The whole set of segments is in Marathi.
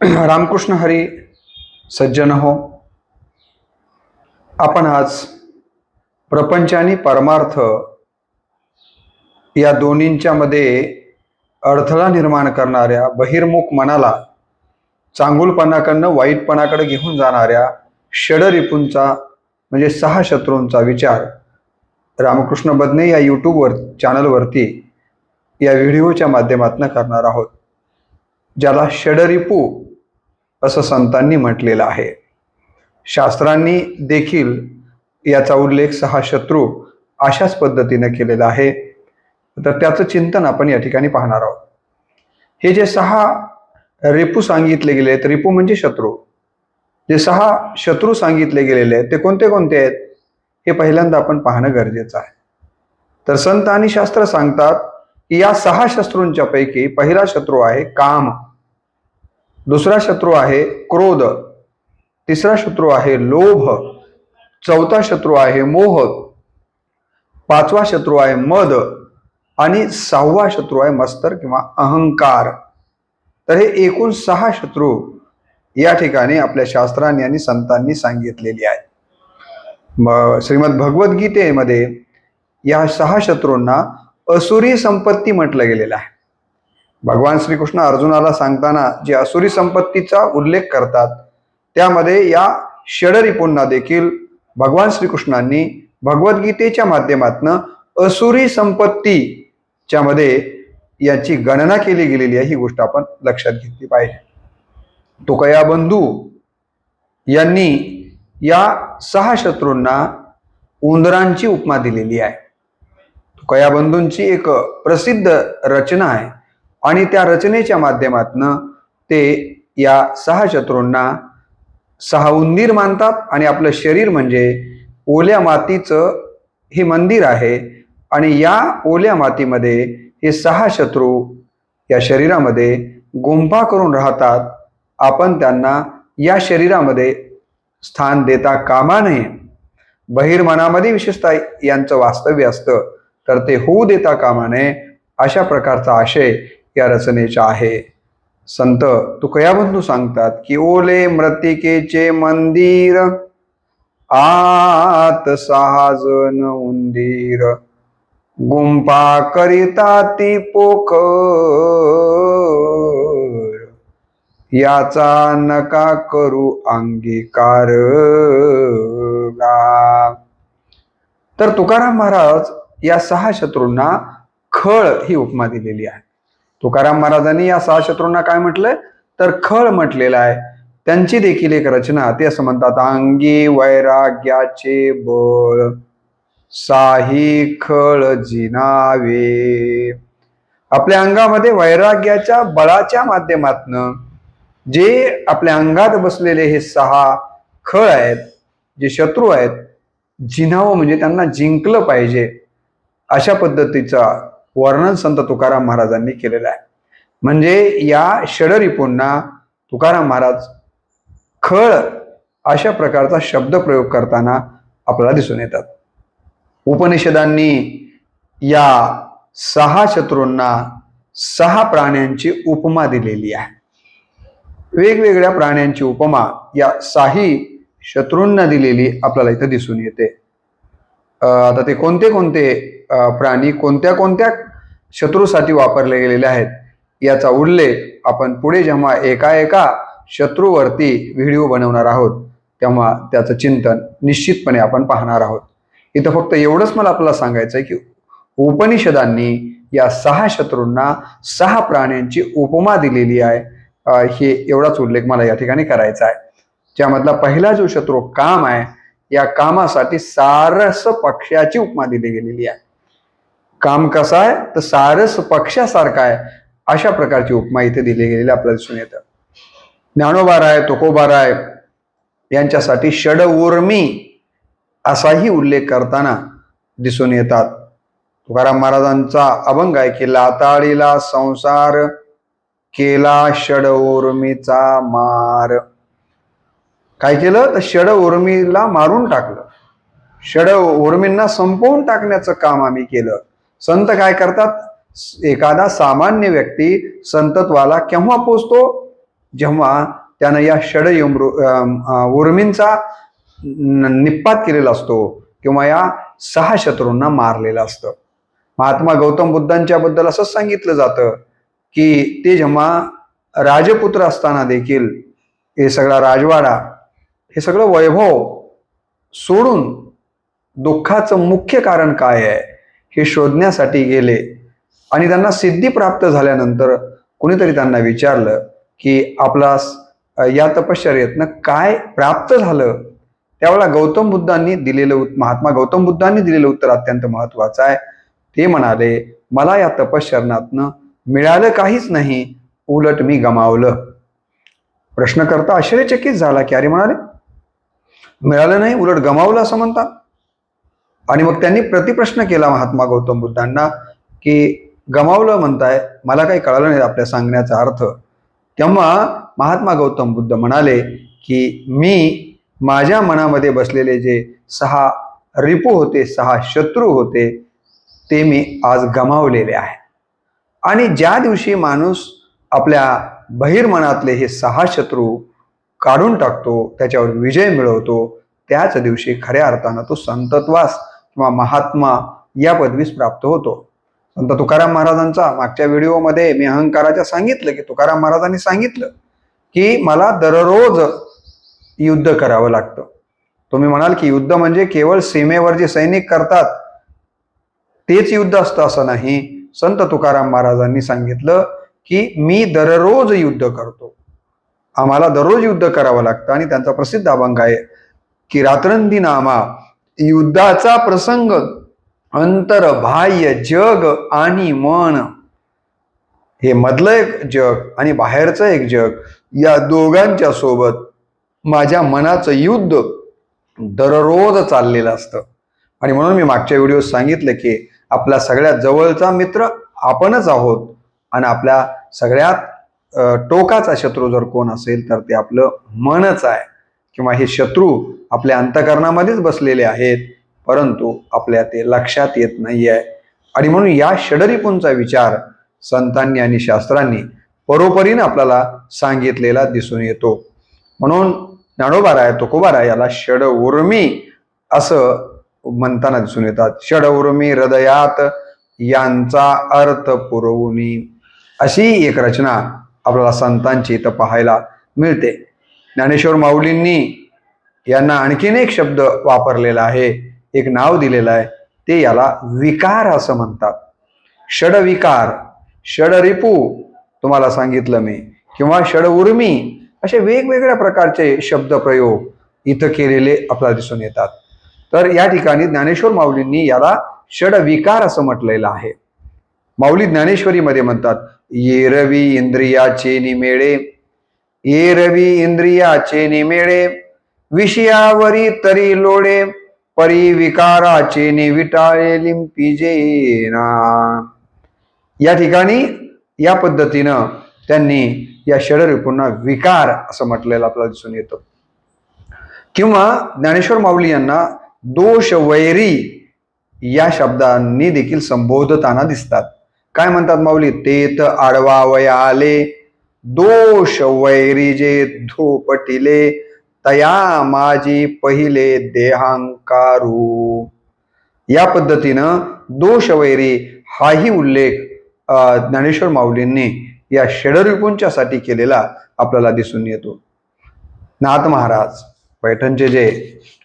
रामकृष्ण हरी सज्जन हो. आपण आज प्रपंच आणि परमार्थ या दोन्हींच्या मध्ये अडथळा निर्माण करणाऱ्या बहिर्मुख मनाला चांगुलपणाकडनं वाईटपणाकडे घेऊन जाणाऱ्या षडरिपूंचा म्हणजे 6 शत्रूंचा विचार रामकृष्ण बदने या यूट्यूबवर चॅनलवरती या व्हिडिओच्या माध्यमातून करणार आहोत, ज्याला षडरिपू असं संतांनी म्हटलेलं आहे. शास्त्रांनी देखील याचा उल्लेख 6 शत्रू अशाच पद्धतीने केलेला आहे. तर त्याचं चिंतन आपण या ठिकाणी पाहणार आहोत. हे जे 6 रिपू सांगितले गेले आहेत, रिपू म्हणजे शत्रू, जे 6 शत्रू सांगितले गेलेले आहेत ते कोणते कोणते आहेत हे पहिल्यांदा आपण पाहणं गरजेचं आहे. तर संत आणि शास्त्र सांगतात की या 6 शत्रूंच्या पैकी पहिला शत्रू आहे काम, दुसरा शत्रू आहे क्रोध, तिसरा शत्रू आहे लोभ, चौथा शत्रू आहे मोह, पाचवा शत्रू आहे मद आणि 6वा शत्रू आहे मत्सर किंवा अहंकार. तर हे एकूण 6 शत्रू या ठिकाणी आपल्या शास्त्रांनी आणि संतांनी सांगितलेली आहेत. श्रीमद भगवद्गीतेमध्ये या 6 शत्रूंना असुरी संपत्ती म्हटलं गेलेलं आहे. भगवान श्रीकृष्ण अर्जुनाला सांगताना जी असुरी संपत्तीचा उल्लेख करतात त्यामध्ये या षडरिपूंना देखील भगवान श्रीकृष्णांनी भगवद्गीतेच्या माध्यमातून असुरी संपत्तीच्या मध्ये याची गणना केली गेलेली आहे. ही गोष्ट आपण लक्षात घेतली पाहिजे. तुकया बंधू यांनी या 6 शत्रूंना उंदरांची उपमा दिलेली आहे. तुकया बंधूंची एक प्रसिद्ध रचना आहे आणि त्या रचनेच्या माध्यमातून ते या 6 शत्रूंना 6 उंदीर मानतात आणि आपलं शरीर म्हणजे ओल्या मातीचं हे मंदिर आहे आणि या ओल्या मातीमध्ये हे 6 शत्रू या शरीरामध्ये गुंफा करून राहतात. आपण त्यांना या शरीरामध्ये स्थान देता कामा नये. बहिर्मनामध्ये विशेषतः यांचं वास्तव्य असतं तर ते होऊ देता कामा नये, अशा प्रकारचा आशय या रचनेचा आहे. संत तुकया बंधू सांगतात की ओले मृत्तिकेचे मंदिर, आत 6 जण उंदीर, गुंफा करिता ती पोखर, याचा नका करू अंगीकार. तर तुकाराम महाराज या 6 शत्रूंना खळ ही उपमा दिलेली आहे. तुकाराम महाराजांनी या 6 शत्रूंना काय म्हटलंय तर खळ म्हटलेलं आहे. त्यांची देखील एक रचना ते असं म्हणतात, अंगी वैराग्याचे बळ, साही खळ जिनावे. आपल्या अंगामध्ये वैराग्याच्या बळाच्या माध्यमातून जे आपल्या अंगात बसलेले हे 6 खळ आहेत, जे शत्रू आहेत, जिनावं म्हणजे त्यांना जिंकलं पाहिजे, अशा पद्धतीचा वर्णन संत तुकाराम महाराजांनी केलेलं आहे. म्हणजे या षडरिपूंना तुकाराम महाराज खळ अशा प्रकारचा शब्द प्रयोग करताना आपल्याला दिसून येतात. उपनिषदांनी या 6 शत्रूंना 6 प्राण्यांची उपमा दिलेली आहे. वेगवेगळ्या प्राण्यांची उपमा या 6 शत्रूंना दिलेली आपल्याला इथं दिसून येते. आता ते कोणते कोणते प्राणी कोणत्या कोणत्या शत्रूसाठी वापरले गेलेले आहेत याचा उल्लेख आपण पुढे जेव्हा एका शत्रूवरती व्हिडिओ बनवणार आहोत तेव्हा त्याचं चिंतन निश्चितपणे आपण पाहणार आहोत. इथं फक्त एवढंच मला आपल्याला सांगायचं आहे की उपनिषदांनी या 6 शत्रूंना 6 प्राण्यांची उपमा दिलेली आहे. हे एवढाच उल्लेख मला या ठिकाणी करायचा आहे. ज्यामधला पहिला जो शत्रू काम आहे, या कामासाठी सारस पक्ष्याची उपमा दिली गेलेली आहे. काम कसा आहे तर सारस पक्ष्यासारखा आहे, अशा प्रकारची उपमा इथे दिली गेलेली आपल्याला दिसून येतं. ज्ञानोबाराय तुकोबाराय यांच्यासाठी षड उर्मी असाही उल्लेख करताना दिसून येतात. तुकाराम महाराजांचा अभंग आहे की लाताळीला संसार, केला षड उर्मीचा मार. काय केलं तर षड उर्मीला मारून टाकलं, षड उर्मींना संपवून टाकण्याचं काम आम्ही केलं. संत काय करतात, एखादा सामान्य व्यक्ती संतत्वाला केव्हा पोचतो जेव्हा त्यानं या उर्मींचा निपात केलेला असतो किंवा या 6 शत्रूंना मारलेलं असतं. महात्मा गौतम बुद्धांच्या बद्दल असंच सांगितलं जातं की ते जेव्हा राजपुत्र असताना देखील हे सगळा राजवाडा, हे सगळं वैभव सोडून दुःखाचं मुख्य कारण काय आहे हे शोधण्यासाठी गेले आणि त्यांना सिद्धी प्राप्त झाल्यानंतर कुणीतरी त्यांना विचारलं की आपला या तपश्चर्येतनं काय प्राप्त झालं. त्यावेळेला महात्मा गौतम बुद्धांनी दिलेलं उत्तर अत्यंत महत्वाचं आहे. ते म्हणाले, मला या तपश्चर्यातनं मिळालं काहीच नाही, उलट मी गमावलं. प्रश्नकर्ता आश्चर्यचकित झाला की अरे म्हणाले मिळालं नाही उलट गमावलं असं म्हणतात. आणि मग त्यांनी प्रतिप्रश्न केला महात्मा गौतम बुद्धांना की गमावलं म्हणताय, मला काही कळालं नाही आपल्या सांगण्याचा अर्थ. तेव्हा महात्मा गौतम बुद्ध म्हणाले की मी माझ्या मनामध्ये बसलेले जे 6 रिपू होते, 6 शत्रू होते, ते मी आज गमावलेले आहे. आणि ज्या दिवशी माणूस आपल्या बहिर्मनातले हे 6 शत्रू काढून टाकतो, त्याच्यावर विजय मिळवतो, त्याच दिवशी खऱ्या अर्थानं तो संतत्वास किंवा महात्मा या पदवीस प्राप्त होतो. संत तुकाराम महाराजांचा मागच्या व्हिडिओमध्ये मी अहंकाराच्या सांगितलं की तुकाराम महाराजांनी सांगितलं की मला दररोज युद्ध करावं लागतं. तुम्ही म्हणाल की युद्ध म्हणजे केवळ सीमेवर जे सैनिक करतात तेच युद्ध असतं असं नाही. संत तुकाराम महाराजांनी सांगितलं की मी दररोज युद्ध करतो, आम्हाला दररोज युद्ध करावं लागतं. आणि त्यांचा प्रसिद्ध अभंग आहे की रात्रंदिनामा युद्धाचा प्रसंग, अंतर बाह्य जग आणि मन. हे मधलं एक जग आणि बाहेरचं एक जग, या दोघांच्या सोबत माझ्या मनाचं युद्ध दररोज चाललेलं असतं. आणि म्हणून मी मागच्या व्हिडिओत सांगितलं की आपला सगळ्यात जवळचा मित्र आपणच आहोत आणि आपल्या सगळ्यात टोकाचा शत्रू जर कोण असेल तर ते आपलं मनच आहे. किंवा हे शत्रू आपल्या अंतःकरणामध्येच बसलेले आहेत, परंतु आपल्या ते लक्षात येत नाही आहे. आणि म्हणून या षडरिपूंचा विचार संतांनी आणि शास्त्रांनी परोपरीने आपल्याला सांगितलेला दिसून येतो. म्हणून ज्ञानोबाराय तुकोबाराय याला षड उर्मी असं म्हणताना दिसून येतात. षड उर्मी हृदयात यांचा अर्थ पुरवणी, अशी एक रचना आपल्याला संतांची इथं पाहायला मिळते. ज्ञानेश्वर माऊलींनी यांना आणखीन एक शब्द वापरलेला आहे, एक नाव दिलेलं आहे, ते याला विकार असं म्हणतात. षडविकार, षडरिपू तुम्हाला सांगितलं मी, किंवा षड उर्मी, असे वेगवेगळ्या प्रकारचे शब्दप्रयोग इथं केलेले आपल्याला दिसून येतात. तर या ठिकाणी ज्ञानेश्वर माऊलींनी याला षडविकार असं म्हटलेलं आहे. माऊली ज्ञानेश्वरीमध्ये म्हणतात, येरवी इंद्रियाचे निमेळे, येरवी इंद्रियाचे निमेळे, विषयावरी तरी लोळे, परी विकाराचे निविटाळे लिंपिजेना. या ठिकाणी या पद्धतीनं त्यांनी या षडरिपूंना विकार असं म्हटलेलं आपल्याला दिसून येतं. किंवा ज्ञानेश्वर माऊली यांना दोष वैरी या शब्दांनी देखील संबोधताना दिसतात. काय म्हणतात माऊली, तेत आडवावया आले, दोष वैरी जे धोपटिले, तया माझी पहिले देहांकारू. या पद्धतीनं दोष वैरी हाही उल्लेख ज्ञानेश्वर माऊलींनी या षडरिपूंच्या साठी केलेला आपल्याला दिसून येतो. नाथ महाराज, पैठणचे जे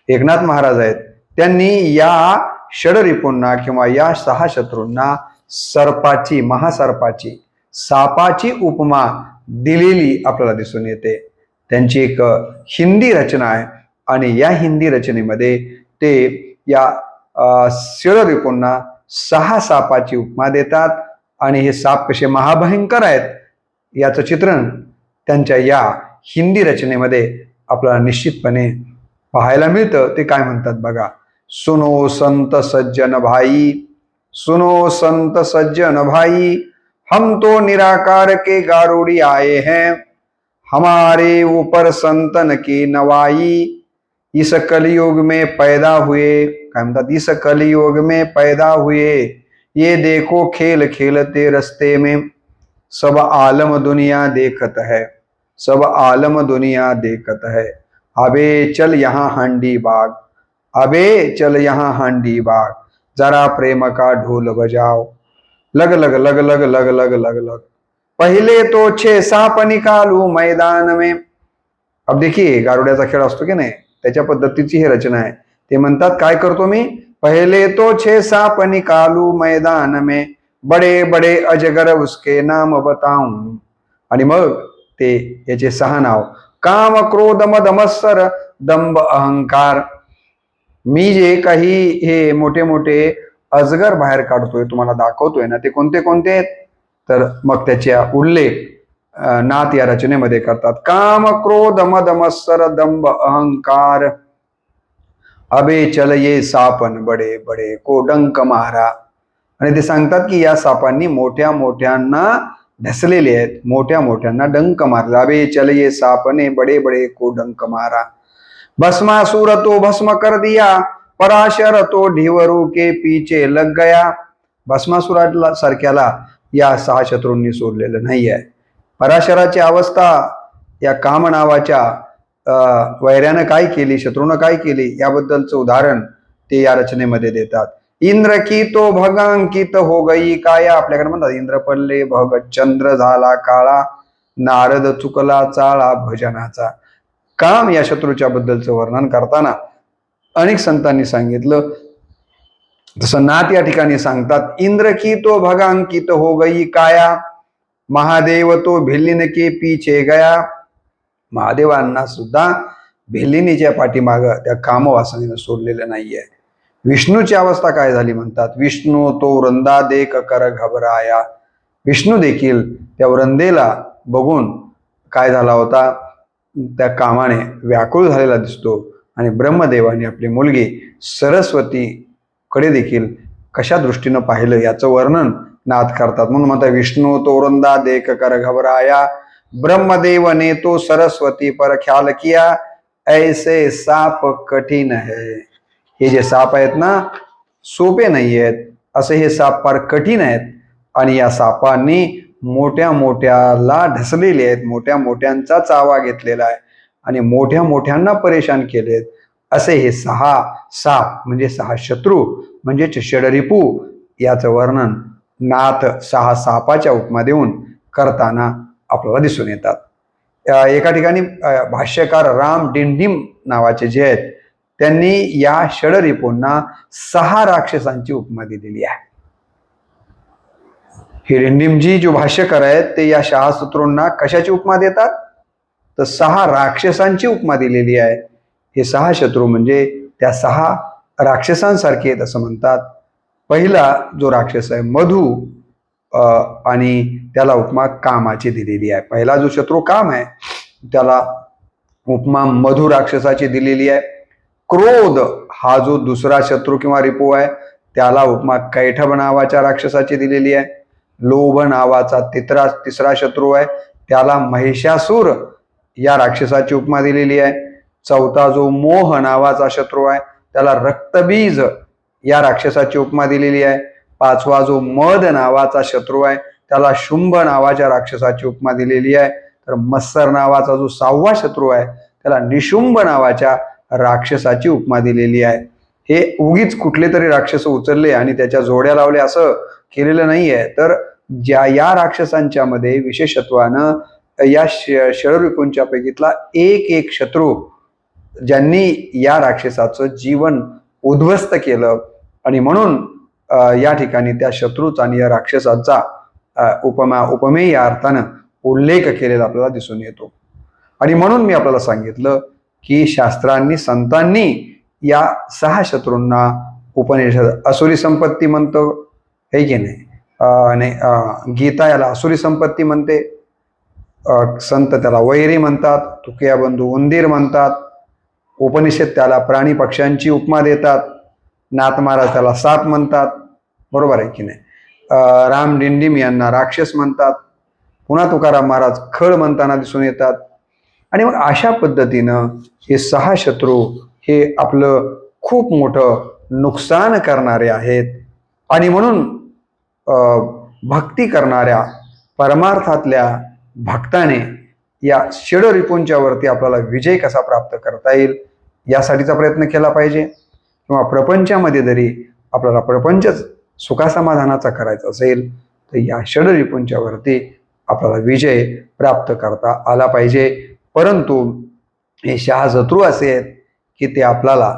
एकनाथ महाराज आहेत, त्यांनी या षडरिपूंना किंवा या 6 शत्रूंना सर्पाची, महासर्पाची, सापाची उपमा दिलेली आपल्याला दिसून येते. त्यांची एक हिंदी रचना आहे आणि या हिंदी रचनेमध्ये ते या षडरिपूंना 6 सापाची उपमा देतात आणि हे साप कसे महाभयंकर आहेत याचं चित्रण त्यांच्या या हिंदी रचनेमध्ये आपल्याला निश्चितपणे पाहायला मिळतं. ते काय म्हणतात बघा, सुनो संत सज्जन भाई, सुनो संत सज्जन भाई, हम तो निराकार के गारुड़ी आए हैं, हमारे ऊपर संतन की नवाई, इस कलयुग में पैदा हुए, काय म्हणतात, इस कलयुग में पैदा हुए, ये देखो खेल खेलते रस्ते में, सब आलम दुनिया देखत है, सब आलम दुनिया देखत है। अबे चल यहाँ हांडी बाग, अबे चल यहाँ हांडी बाग, जरा प्रेम का ढोल बजाओ, लग लग लग लग लग लग लग लग, पहिले तो 6 साप निकालू मैदान में। अब देखिए गारुड्याचा खेळ असतो की नाही, त्याच्या पद्धतीची ही रचना आहे. ते म्हणतात काय करतो मी, पहिले तो 6 साप निकालू मैदान में, बडे बडे अजगर उसके नाम बताऊं. आणि मग ते याचे 6 नाव, काम क्रोध मद मत्सर दंभ अहंकार. मी जे काही हे मोठे मोठे अजगर बाहेर काढतोय, तुम्हाला दाखवतोय ना, ते कोणते कोणते आहेत, तर मग त्याच्या उल्लेख नाथ या रचनेमध्ये करतात. काम क्रोध मद मत्सर दंभ अहंकार, अबे चल ये सापन बडे बडे को डंक मारा. आणि ते सांगतात की या सापांनी मोठ्या मोठ्यांना ढसलेले आहेत, मोठ्या मोठ्यांना डंक मारला. अबे चल ये सापने बडे बडे को डंक मारा. भस्मासुर तो भस्म कर दिया, पराशर तो ढिवरू के पीछे लग गया. भस्मासुरा सारख्याला या 6 शत्रूंनी सोडलेलं नाही आहे. पराशराची अवस्था या काम नावाच्या वैऱ्यानं काय केली, शत्रूनं काय केली, याबद्दलचं उदाहरण ते या रचनेमध्ये देतात. इंद्र की तो भगांकित हो गई काया. आपल्याकडे म्हणतात इंद्र पडले भग, चंद्र झाला काळा, नारद चुकला चाळा भजनाचा. काम या शत्रूच्या बद्दलचं वर्णन करताना अनेक संतांनी सांगितलं. जसं नाथ या ठिकाणी सांगतात, इंद्र की तो भगांकित हो गई काया, महादेव तो भिल्लिन के पीछे गया. महादेवांना सुद्धा भिल्लिनीच्या पाठीमाग त्या कामवासनेनं सोडलेलं नाहीये. विष्णूची अवस्था काय झाली म्हणतात, विष्णू तो वृंदा देख कर घबराया. विष्णू देखील त्या वृंदेला बघून काय झाला होता, त्या कामाने व्याकुळ झालेला दिसतो. आणि ब्रह्मदेवाने आपली मुलगी सरस्वतीकडे देखील कशा दृष्टीनं पाहिलं याचं वर्णन नाथ करतात. म्हणून म्हणतात, विष्णू तो वृंदा देख कर घबराया, ब्रह्मदेव ने तो सरस्वती पर ख्याल किया, ऐसे साप कठीण है. हे जे साप आहेत ना, सोपे नाही आहेत, असे हे साप फार कठीण आहेत. आणि या सापांनी मोठ्या मोठ्याला ढसलेले आहेत, मोठ्या मोठ्यांचा चावा घेतलेला आहे आणि मोठ्या मोठ्यांना परेशान केलेत. असे हे 6 साप म्हणजे 6 शत्रू म्हणजेच षडरिपू याचं वर्णन नाथ 6 सापाच्या उपमा देऊन करताना आपल्याला दिसून येतात. एका ठिकाणी भाष्यकार राम डिंडिम नावाचे जे आहेत, त्यांनी या षडरिपूंना 6 राक्षसांची उपमा दिलेली आहे. हे डिंडिमजी जो भाष्यकार आहेत, ते या 6 शत्रूंना कशाची उपमा देतात, तर 6 राक्षसांची उपमा दिलेली आहे. हे 6 शत्रू म्हणजे त्या 6 राक्षसांसारखे आहेत असं म्हणतात. पहिला जो राक्षस आहे मधु, आणि त्याला उपमा कामाची दिलेली आहे. पहिला जो शत्रू काम आहे, त्याला उपमा मधु राक्षसाची दिलेली आहे. क्रोध हा जो दुसरा शत्रू किंवा रिपू आहे, त्याला उपमा कैठब नावाच्या राक्षसाची दिलेली आहे. लोभ नावाचा तिसरा शत्रू आहे, त्याला महिषासूर या राक्षसाची उपमा दिलेली आहे. चौथा जो मोह नावाचा शत्रू आहे, त्याला रक्तबीज या राक्षसाची उपमा दिलेली आहे. 5वा जो मद नावाचा शत्रू आहे, त्याला शुंभ नावाच्या राक्षसाची उपमा दिलेली आहे. तर मत्सर नावाचा जो 6वा शत्रू आहे, त्याला निशुंभ नावाच्या राक्षसाची उपमा दिलेली आहे. हे उगीच कुठले तरी राक्षस उचलले आणि त्याच्या जोड्या लावल्या असं केलेलं नाहीये. तर या राक्षसांच्या मध्ये विशेषत्वानं या षडरिपूंच्या पैकीतला एक शत्रू ज्यांनी या राक्षसाचं जीवन उद्ध्वस्त केलं, आणि म्हणून या ठिकाणी त्या शत्रूचा आणि या राक्षसाचा उपमेय या अर्थानं उल्लेख केलेला आपल्याला दिसून येतो. आणि म्हणून मी आपल्याला सांगितलं की शास्त्रांनी, संतांनी या 6 शत्रूंना उपनिषद असुरी संपत्ती म्हणतो, हे की नाही, गीता याला असुरी संपत्ती म्हणते, संत त्याला वैरी म्हणतात, तुकया बंधू उंदीर म्हणतात, उपनिषद त्याला प्राणी पक्ष्यांची उपमा देतात, नाथ महाराज त्याला साप म्हणतात, बरोबर आहे की नाही. राम डिंडिम यांना राक्षस म्हणतात, पुन्हा तुकाराम महाराज खळ म्हणताना दिसून येतात. आणि मग अशा पद्धतीनं हे 6 शत्रू हे आपलं खूप मोठं नुकसान करणारे आहेत. आणि म्हणून भक्ती करणाऱ्या परमार्थातल्या भक्ताने या षड रिपूंच्या वरती आपल्याला विजय कसा प्राप्त करता येईल यासाठीचा प्रयत्न केला पाहिजे, किंवा प्रपंचामध्ये जरी आपल्याला प्रपंचच सुखासमाधानाचा करायचा असेल तर या षड रिपूंच्या वरती आपल्याला विजय प्राप्त करता आला पाहिजे. परंतु हे शत्रू असे आहेत की ते आपल्याला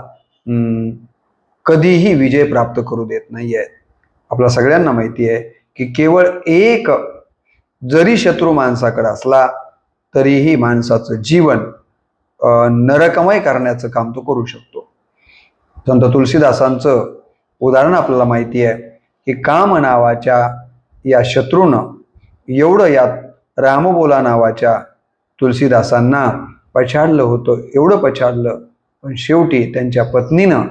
कधीही विजय प्राप्त करू देत नाही आहेत. आपल्या सगळ्यांना माहिती आहे की केवळ एक जरी शत्रू माणसाकडे असला तरीही माणसाचं जीवन नरकमय करण्याचं काम तो करू शकतो. संत तुलसीदासांचं उदाहरण आपल्याला माहिती आहे की काम नावाच्या या शत्रूनं एवढं यात रामबोला नावाच्या तुलसीदासांना पछाडलं होतं, एवढं पछाडलं, पण शेवटी त्यांच्या पत्नीनं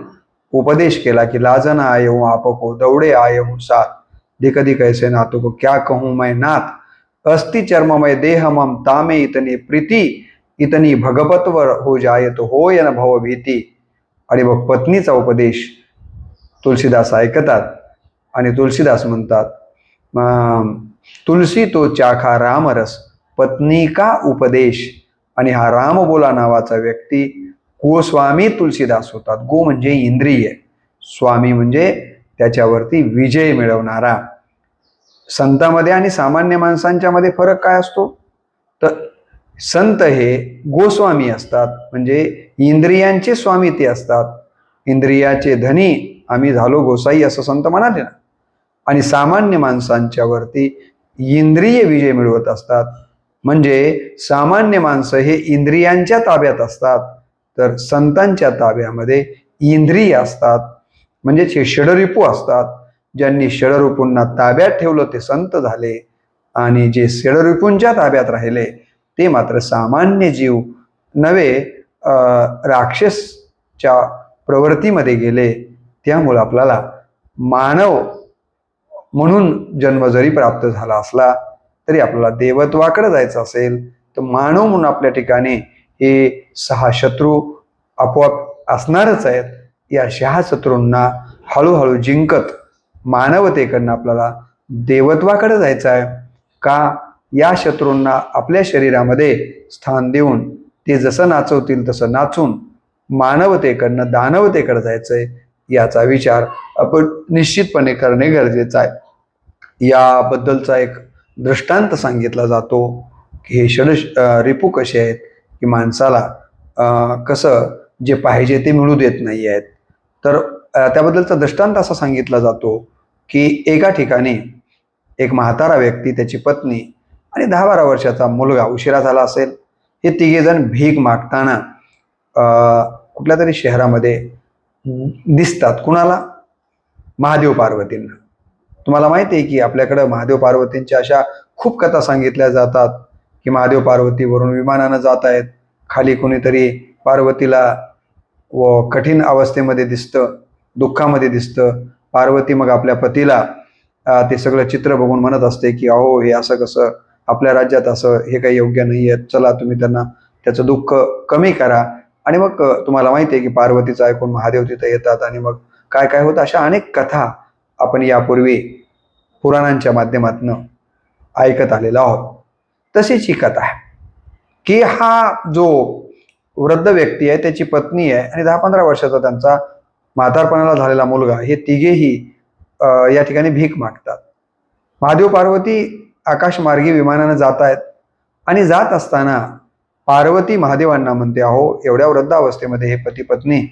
उपदेश केला की लाजना आयऊ आपको दौड़े आयऊ साथ, दिख दिख ऐसे नातों को क्या कहूँ मैं नाथ, अस्ति चर्ममय देह मम तामे इतनी प्रीति, इतनी भगवतवर हो जाए तो होय न भव भीती. आणि मग पत्नीचा उपदेश तुलसीदास ऐकतात आणि तुलसीदास म्हणतात तुलसी तो चाखा रामरस पत्नी का उपदेश. आणि हा रामबोला नावाचा व्यक्ती गोस्वामी तुलसीदास होतात. गो म्हणजे इंद्रिय, स्वामी म्हणजे त्याच्यावरती विजय मिळवणारा. संतांमध्ये आणि सामान्य माणसांच्या मध्ये फरक काय असतो तर संत हे गोस्वामी असतात, म्हणजे इंद्रियांचे स्वामी ते असतात. इंद्रियाचे धनी आम्ही झालो गोसाई असं संत म्हणाले ना. आणि सामान्य माणसांच्या वरती इंद्रिय विजय मिळवत असतात. म्हणजे सामान्य माणसं हे इंद्रियांच्या ताब्यात असतात, तर संतांच्या ताब्यामध्ये इंद्रिय असतात, म्हणजेच हे षडरिपू असतात. ज्यांनी षडरिपूंना ताब्यात ठेवलं ते संत झाले, आणि जे षडरिपूंच्या ताब्यात राहिले ते मात्र सामान्य जीव नव्हे, राक्षसच्या प्रवृत्तीमध्ये गेले. त्यामुळे आपल्याला मानव म्हणून जन्म जरी प्राप्त झाला असला तरी आपल्याला देवत्वाकडे जायचं असेल तर मानव म्हणून आपल्या ठिकाणी हे 6 शत्रू आपोआप असणारच आहेत. या 6 शत्रूंना हळूहळू जिंकत मानवतेकडनं आपल्याला देवत्वाकडे जायचं आहे. का या शत्रूंना आपल्या शरीरामध्ये स्थान देऊन ते जसं नाचवतील तसं नाचून मानवतेकडनं दानवतेकडे जायचंय, याचा विचार आपण निश्चितपणे करणे गरजेचं आहे. याबद्दलचा एक दृष्टांत सांगितला जातो की हे षड रिपू कसे आहेत की माणसाला कसं जे पाहिजे ते मिळू देत नाही आहेत. तर त्याबद्दलचा दृष्टांत असा सांगितला जातो की एका ठिकाणी एक म्हातारा व्यक्ती, त्याची पत्नी आणि 10-12 वर्षाचा मुलगा, उशिरा झाला असेल, हे तिघेजण भीक मागताना कुठल्या तरी शहरामध्ये दिसतात. कुणाला? महादेव पार्वतींना. तुम्हाला माहिती आहे की आपल्याकडं महादेव पार्वतींच्या अशा खूप कथा सांगितल्या जातात की महादेव पार्वतीवरून विमानानं जात आहेत, खाली कोणीतरी पार्वतीला व कठीण अवस्थेमध्ये दिसतं, दुःखामध्ये दिसतं. पार्वती मग आपल्या पतीला ते सगळं चित्र बघून म्हणत असते की अहो हे असं कसं, आपल्या राज्यात असं हे काही योग्य नाही आहे, चला तुम्ही त्यांना त्याचं दुःख कमी करा. आणि मग तुम्हाला माहिती आहे की पार्वतीचं ऐकून महादेव तिथं येतात आणि मग काय काय होतं. अशा अनेक कथा आपण यापूर्वी पुराणांच्या माध्यमातून ऐकत आलेलो आहोत. तशीच ही कथा आहे की हा जो वृद्ध व्यक्ती आहे, त्याची पत्नी आहे आणि 10-15 वर्षाचा त्यांचा म्हातारपणाला झालेला मुलगा, हे तिघेही या ठिकाणी भीक मागतात. महादेव पार्वती आकाशमार्गी विमानानं जात आहेत आणि जात असताना पार्वती महादेवांना म्हणते, अहो एवढ्या वृद्धावस्थेमध्ये हे पती पत्नी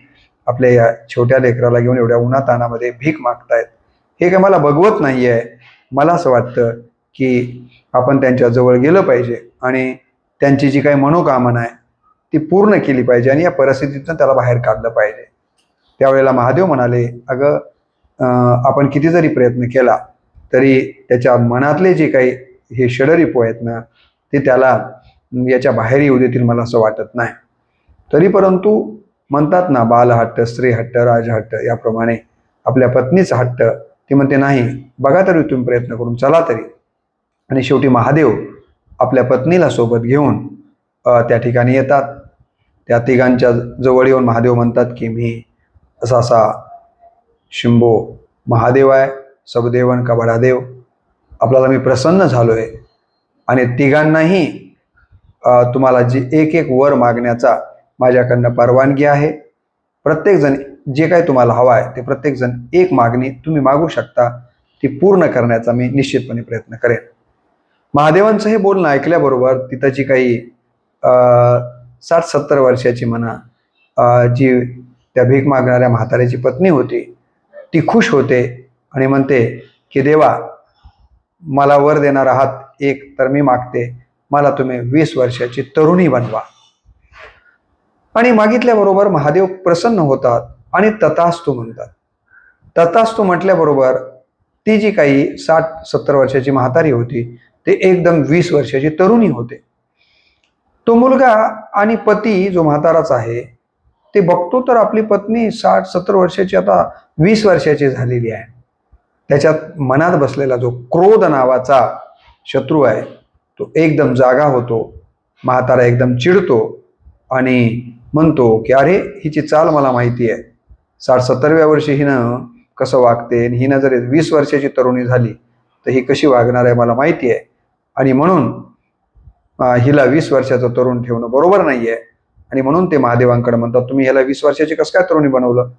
आपल्या या छोट्या लेकराला घेऊन एवढ्या उन्हातानामध्ये भीक मागतायत, हे काय मला बघवत नाही आहे. मला असं वाटतं की आपण त्यांच्या जवळ गेलं पाहिजे आणि त्यांची जी काही मनोकामना आहे ती पूर्ण केली पाहिजे आणि या परिस्थितीतून त्याला बाहेर काढलं पाहिजे. त्यावेळेला महादेव म्हणाले, अगं आपण किती जरी प्रयत्न केला तरी त्याच्या मनातले जे काही हे षडरिपू आहेत ना, ते त्याला याच्या बाहेर येऊ देतील मला असं वाटत नाही. तरी परंतु म्हणतात ना, बालहट्ट, स्त्रीहट्ट, राजहट्ट, याप्रमाणे आपल्या पत्नीचा हट्ट, ती म्हणते नाही, बघा तरी तुम्ही प्रयत्न करून, चला तरी. आणि शेवटी महादेव आपल्या पत्नीला सोबत घेऊन त्या ठिकाणी येतात. त्या तिघांच्या जवळ येऊन महादेव म्हणतात की मी असा असा शिंबो महादेव आहे, सबदेवन का बडादेव, आपल्याला मी प्रसन्न झालोय. आणि तिघांनाही तुम्हाला जी एक एक वर मागण्याचा माझ्याकडनं परवानगी आहे. प्रत्येकजण जे काही तुम्हाला हवं आहे ते प्रत्येकजण एक मागणी तुम्ही मागू शकता, ती पूर्ण करण्याचा मी निश्चितपणे प्रयत्न करेन. महादेवांचं हे बोलणं ऐकल्याबरोबर तिथं जी काही 60-70 वर्षाची म्हणा जी त्या भीक मागणाऱ्या म्हाताऱ्याची पत्नी होती, ती खुश होते आणि म्हणते की देवा, मला वर देणार आहात एक, तर मी मागते मला तुम्ही 20 वर्षाची तरुणी बनवा. आणि मागितल्याबरोबर महादेव प्रसन्न होतात आणि तथास्तु म्हणतात. तथास्तु म्हटल्याबरोबर ती जी काही 60-70 वर्षाची म्हातारी होती ते एकदम 20 वर्षाची तरुणी होते. तो मुलगा आणि पती जो म्हाताराच आहे ते बघतो तर आपली पत्नी 60-70 वर्षाची आता 20 वर्षाची झालेली आहे. त्याच्यात मनात बसलेला जो क्रोध नावाचा शत्रू आहे तो एकदम जागा होतो. म्हातारा एकदम चिडतो आणि म्हणतो की अरे, हिची चाल मला माहिती आहे. 60-70व्या वर्षी हिनं कसं वागते, हिनं जर 20 वर्षाची तरुणी झाली तर ही कशी वागणार आहे मला माहिती आहे. आणि म्हणून हिला 20 वर्षाचा तरुण ठेवणं बरोबर नाहीये. आणि म्हणून ते महादेवांकडे म्हणतात, तुम्ही ह्याला 20 वर्षाची कसं काय तरुणी बनवलं,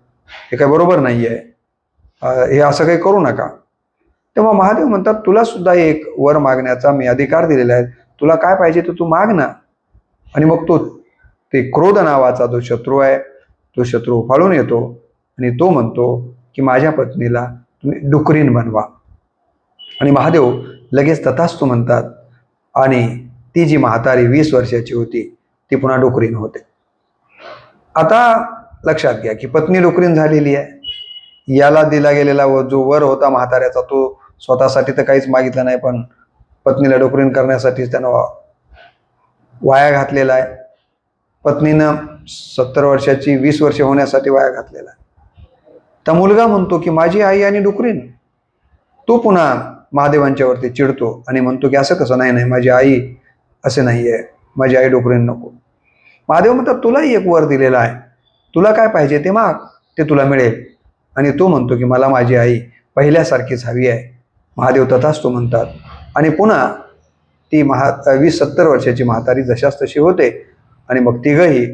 हे काय बरोबर नाहीये, हे असं काही करू नका. तेव्हा महादेव म्हणतात, तुला सुद्धा एक वर मागण्याचा मी अधिकार दिलेला आहे, तुला काय पाहिजे तर तू माग ना. आणि मग तो ते क्रोध नावाचा जो शत्रू आहे तो शत्रू फाळून येतो आणि तो म्हणतो की माझ्या पत्नीला तुम्ही डुकरीण बनवा. आणि महादेव लगेच तथास्तु म्हणतात आणि ती जी म्हातारी 20 वर्षाची होती ती पुन्हा डुकरीण होते. आता लक्षात घ्या की पत्नी डुकरीण झालेली आहे. याला दिला गेलेला जो वर होता म्हाताऱ्याचा तो स्वतःसाठी तर काहीच मागितलं नाही, पण पत्नीला डुकरीण करण्यासाठी त्यानं वाया घातलेला आहे. पत्नीनं 70 वर्षाची 20 वर्षे होण्यासाठी वाया घातलेला आहे. तर मुलगा म्हणतो की माझी आई आणि डुकरीण. तो पुन्हा महादेवांच्यावरती चिडतो आणि म्हणतो की असं कसं, नाही नाही, माझी आई असे नाहीये, माझी आई डुकरीण नको. महादेव म्हणतात, तुलाही एक वर दिलेला आहे, तुला काय पाहिजे ते माग, ते तुला मिळेल. आणि तो म्हणतो की मला माझी आई पहिल्यासारखीच हवी आहे. महादेव तथास्तु म्हणतात आणि पुन्हा ती 20-70 वर्षाची म्हातारी जशाच तशी होते. आणि मग तिघही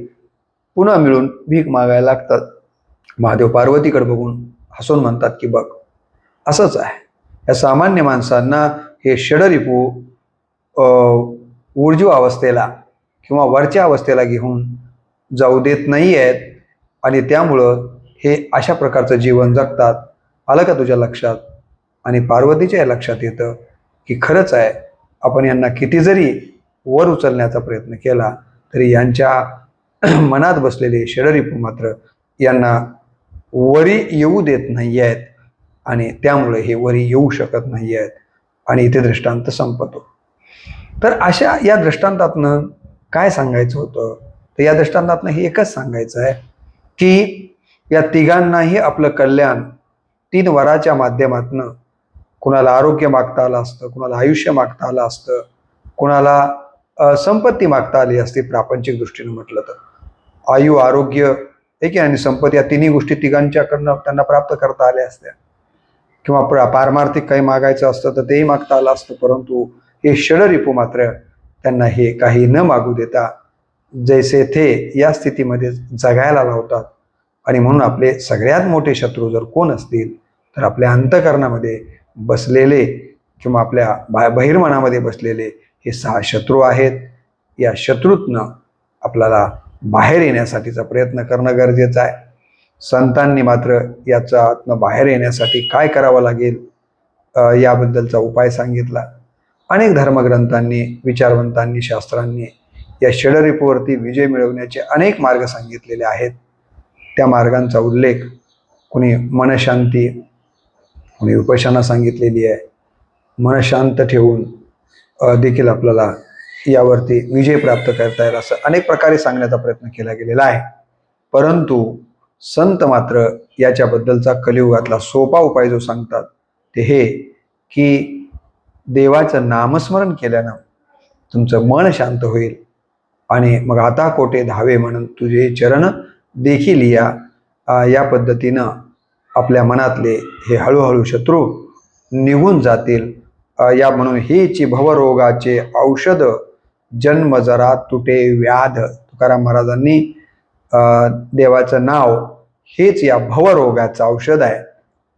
पुन्हा मिळून भीक मागायला लागतात. महादेव पार्वतीकडे बघून हसून म्हणतात की बघ, असंच आहे, या सामान्य माणसांना हे षडरिपू ऊर्जीव अवस्थेला किंवा वरच्या अवस्थेला घेऊन जाऊ देत नाही आहेत आणि त्यामुळं हे अशा प्रकारचं जीवन जगतात. आलं का तुझ्या लक्षात? आणि पार्वतीच्या लक्षात येतं की खरंच आहे, आपण यांना किती जरी वर उचलण्याचा प्रयत्न केला तरी यांच्या मनात बसलेले षडरिपू मात्र यांना वरी येऊ देत नाही आहेत आणि त्यामुळे हे वरी येऊ शकत नाही आहेत. आणि इथे दृष्टांत संपतो. तर अशा या दृष्टांतातनं काय सांगायचं होतं, तर या दृष्टांतातनं हे एकच सांगायचं आहे की या तिघांनाही आपलं कल्याण 3 वराच्या माध्यमातनं, कुणाला आरोग्य मागता आलं असतं, कुणाला आयुष्य मागता आलं असतं, कुणाला संपत्ती मागता आली असती. प्रापंचिक दृष्टीनं म्हटलं तर आयु, आरोग्य एक आणि संपत्ती या तिन्ही गोष्टी तिघांच्याकडनं त्यांना प्राप्त करता आल्या असत्या. किंवा पारमार्थिक काही मागायचं असतं तर तेही मागता आलं असतं. परंतु हे षडरिपू मात्र त्यांना हे काही न मागू देता जैसे थे या स्थितीमध्ये जगायला लावतात. आणि म्हणून आपले सगळ्यात मोठे शत्रू जर कोण असतील तर आपल्या अंतःकरणामध्ये बसलेले किंवा आपल्या बहिर्मनामध्ये बसलेले हे 6 शत्रू आहेत. या शत्रूतनं आपल्याला बाहेर येण्यासाठीचा प्रयत्न करणं गरजेचं आहे. संतांनी मात्र याच्यातनं बाहेर येण्यासाठी काय करावं लागेल याबद्दलचा उपाय सांगितला. अनेक धर्मग्रंथांनी, विचारवंतांनी, शास्त्रांनी या षडरिपूवरती विजय मिळवण्याचे अनेक मार्ग सांगितलेले आहेत. त्या मार्गांचा उल्लेख कोणी मनशांती, कोणी उपासना सांगितलेली आहे. मन शांत ठेवून देखील आपल्याला यावरती विजय प्राप्त करता येईल असं अनेक प्रकारे सांगण्याचा प्रयत्न केला गेलेला आहे. परंतु संत मात्र याच्याबद्दलचा कलियुगातला सोपा उपाय जो सांगतात ते हे की देवाचं नामस्मरण केल्यानं तुमचं मन शांत होईल आणि मग आता कोठे धावे म्हणून तुझे चरण देखील या पद्धतीनं आपल्या मनातले हे हळूहळू शत्रू निघून जातील. या म्हणून हीची भवरोगाचे औषध जन्म जरा तुटे व्याध. तुकाराम महाराजांनी देवाचं नाव हेच या भवरोगाचं औषध आहे,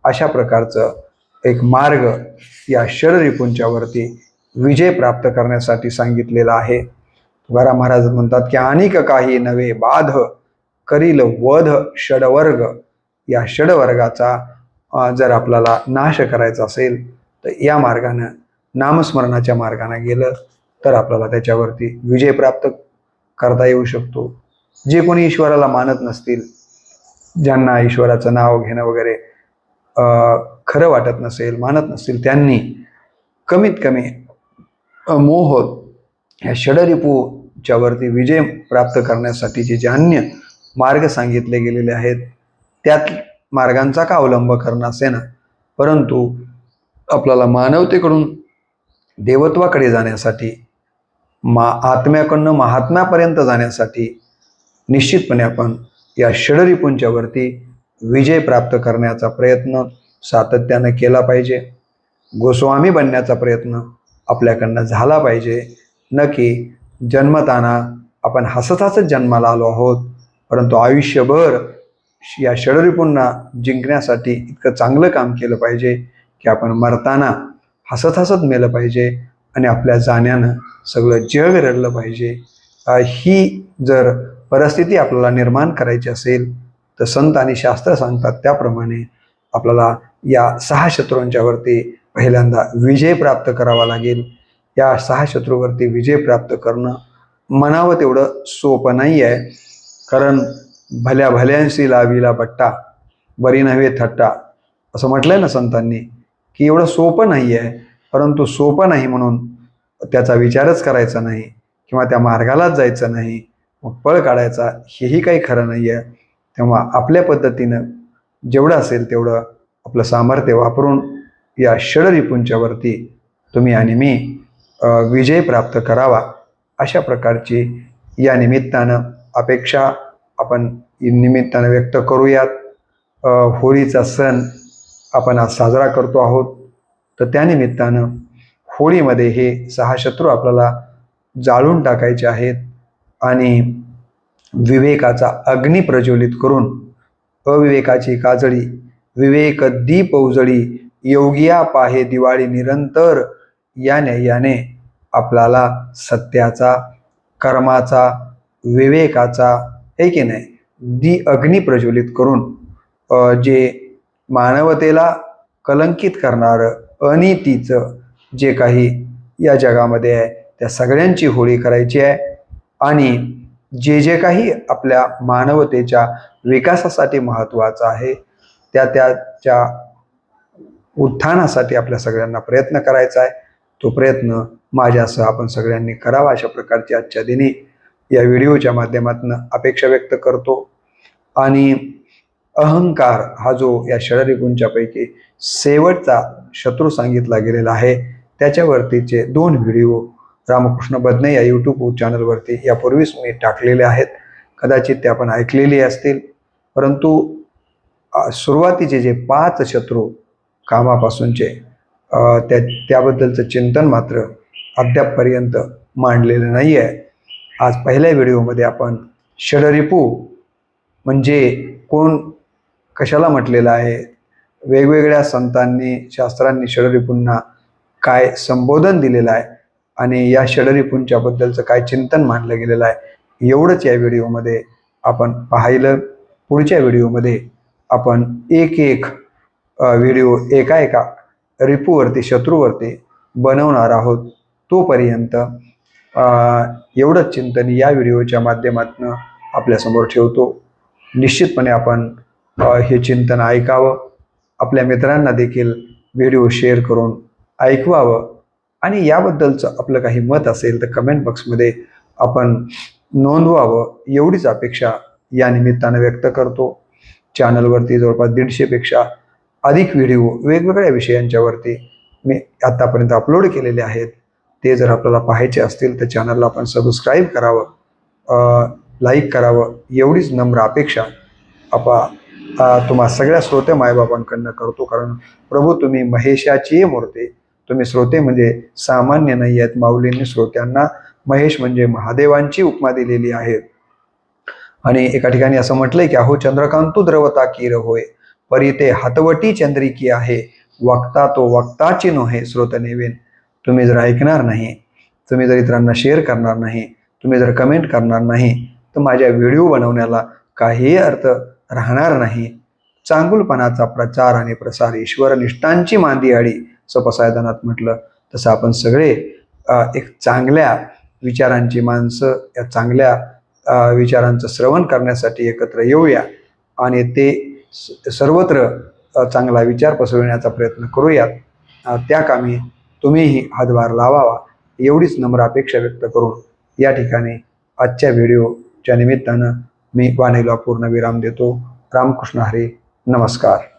अशा प्रकारचं एक मार्ग या षडरिपूंच्या वरती विजय प्राप्त करण्यासाठी सांगितलेला आहे. तुकाराम महाराज म्हणतात की अनेक काही नवे बाध करील वध षडवर्ग. या षडवर्गाचा जर आपल्याला नाश करायचा असेल तर या मार्गानं, नामस्मरणाच्या मार्गाने गेलं तर आपल्याला त्याच्यावरती विजय प्राप्त करता येऊ शकतो. जे कोणी ईश्वराला मानत नसतील, ज्यांना ईश्वराचं नाव घेणं वगैरे खरं वाटत नसेल, मानत नसतील, त्यांनी कमीत कमी मोह या षडरिपूच्या वरती विजय प्राप्त करण्यासाठीचे जे अन्य मार्ग सांगितले गेलेले आहेत त्यात मार्गांचा का अवलंब करणं असे ना, परंतु आपल्याला मानवतेकडून देवत्वाकडे जाण्यासाठी, आत्म्याकडनं महात्म्यापर्यंत जाण्यासाठी निश्चितपणे आपण या षडरिपूंच्या वरती विजय प्राप्त करण्याचा प्रयत्न सातत्यानं केला पाहिजे. गोस्वामी बनण्याचा प्रयत्न आपल्याकडनं झाला पाहिजे. न की जन्मताना आपण हसत हसत जन्माला आलो आहोत, परंतु आयुष्यभर या षडरिपूंना जिंकण्यासाठी इतकं चांगलं काम केलं पाहिजे की आपण मरताना हसत हसत मेलं पाहिजे आणि आपल्या जाण्यानं सगळं जग रडलं पाहिजे. ही जर परिस्थिती आपल्याला निर्माण करायची असेल तर संत आणि शास्त्र सांगतात त्याप्रमाणे आपल्याला या 6 शत्रूंच्या वरती पहिल्यांदा विजय प्राप्त करावा लागेल. या 6 शत्रूवरती विजय प्राप्त करणं म्हणावं तेवढं सोपं नाही आहे, कारण भल्या भल्यांशी लाविला पट्टा बरी नव्हे थट्टा, असं म्हटलंय ना संतांनी, की एवढं सोपं नाही आहे. परंतु सोपं नाही म्हणून त्याचा विचारच करायचा नाही किंवा त्या मार्गालाच जायचं नाही, मग पळ काढायचा, हेही काही खरं नाही आहे. तेव्हा आपल्या पद्धतीनं जेवढं असेल तेवढं आपलं सामर्थ्य वापरून या षडरिपूंच्या वरती तुम्ही आणि मी विजय प्राप्त करावा, अशा प्रकारची या निमित्तानं अपेक्षा आपण निमित्तानं व्यक्त करूयात. होळीचा सण आपण आज साजरा करतो आहोत, तर त्यानिमित्तानं होळीमध्ये हे 6 शत्रू आपल्याला जाळून टाकायचे आहेत आणि विवेकाचा अग्नी प्रज्वलित करून अविवेकाची काजळी विवेक दीप उजळी योगिया पाहे दिवाळी निरंतर, याने आपल्याला सत्याचा, कर्माचा, विवेकाचा, हे की नाही, अग्नी प्रज्वलित करून जे मानवतेला कलंकित करणारं अनितीचं जे काही या जगामध्ये आहे त्या सगळ्यांची होळी करायची आहे. आणि जे जे काही आपल्या मानवतेच्या विकासासाठी महत्त्वाचं आहे त्याच्या उत्थानासाठी आपल्या सगळ्यांना प्रयत्न करायचा आहे. तो प्रयत्न माझ्यासह आपण सगळ्यांनी करावा, अशा प्रकारची आजच्या दिनी या व्हिडिओच्या माध्यमातून अपेक्षा व्यक्त करतो. आणि अहंकार हा जो या षडरिपूंच्यापैकी शेवटचा शत्रू सांगितला गेलेला आहे, त्याच्यावरतीचे 2 व्हिडिओ रामकृष्ण बदने या यूट्यूब चॅनलवरती यापूर्वीच मी टाकलेले आहेत. कदाचित ते आपण ऐकलेले असतील, परंतु सुरुवातीचे जे 5 शत्रू कामापासूनचे त्याबद्दलचं चिंतन मात्र अद्यापपर्यंत मांडलेलं नाही आहे. आज पहिल्या व्हिडिओमध्ये आपण षडरिपू म्हणजे कोण, कशाला म्हटलेलं आहे, वेगवेगळ्या संतांनी, शास्त्रांनी षडरिपूंना काय संबोधन दिलेलं आहे आणि या षडरिपूंच्या बद्दलचं काय चिंतन मांडलं गेलेलं आहे, एवढंच या व्हिडिओमध्ये आपण पाहिलं. पुढच्या व्हिडिओमध्ये आपण एक व्हिडिओ एका रिपूवरती, शत्रूवरती बनवणार आहोत. तोपर्यंत एवढंच चिंतन या व्हिडिओच्या माध्यमातून आपल्यासमोर ठेवतो. निश्चितपणे आपण हे चिंतन ऐकावं, आपल्या मित्रांना देखील व्हिडिओ शेअर करून ऐकवावं आणि याबद्दलचं आपलं काही मत असेल तर कमेंट बॉक्समध्ये आपण नोंदवावं, एवढीच अपेक्षा या निमित्तानं व्यक्त करतो. चॅनलवरती जवळपास 150पेक्षा अधिक व्हिडिओ वेगवेगळ्या विषयांच्यावरती मी आतापर्यंत अपलोड केलेले आहेत. ते जर आपल्याला पाहायचे असतील तर चॅनलला आपण सबस्क्राईब करावं, लाईक करावं, एवढीच नम्र अपेक्षा तुम्हा सगळ्या श्रोते मायबापांकडनं करतो. कारण प्रभू तुम्ही महेशाची मूर्ती, तुम्ही श्रोते म्हणजे सामान्य नाही आहेत. माऊलींनी श्रोत्यांना महेश म्हणजे महादेवांची उपमा दिलेली आहे. आणि एका ठिकाणी असं म्हटलंय की अहो चंद्रकांतू द्रवता कीर होय, परी ते हातवटी चंद्रिकी आहे, वक्ता तो वक्ताची नोहे श्रोत नेवेन. तुम्ही जर ऐकणार नाही, तुम्ही जर इतरांना शेअर करणार नाही, तुम्ही जर कमेंट करणार नाही, तर माझ्या व्हिडिओ बनवण्याला काहीही अर्थ राहणार नाही. चांगुलपणाचा प्रचार आणि प्रसार ईश्वरनिष्ठांची मांदी आडी, असं पसायदानात म्हटलं. तसं आपण सगळे एक चांगल्या विचारांची माणसं, या चांगल्या विचारांचं श्रवण करण्यासाठी एकत्र येऊया आणि ते सर्वत्र चांगला विचार पसरविण्याचा प्रयत्न करूयात. त्या कामी तुम्हीही हातभार लावावा, एवढीच नम्र अपेक्षा व्यक्त करून या ठिकाणी आजच्या व्हिडिओच्या निमित्तानं मी वाणीला पूर्ण विराम देतो. रामकृष्ण हरी. नमस्कार.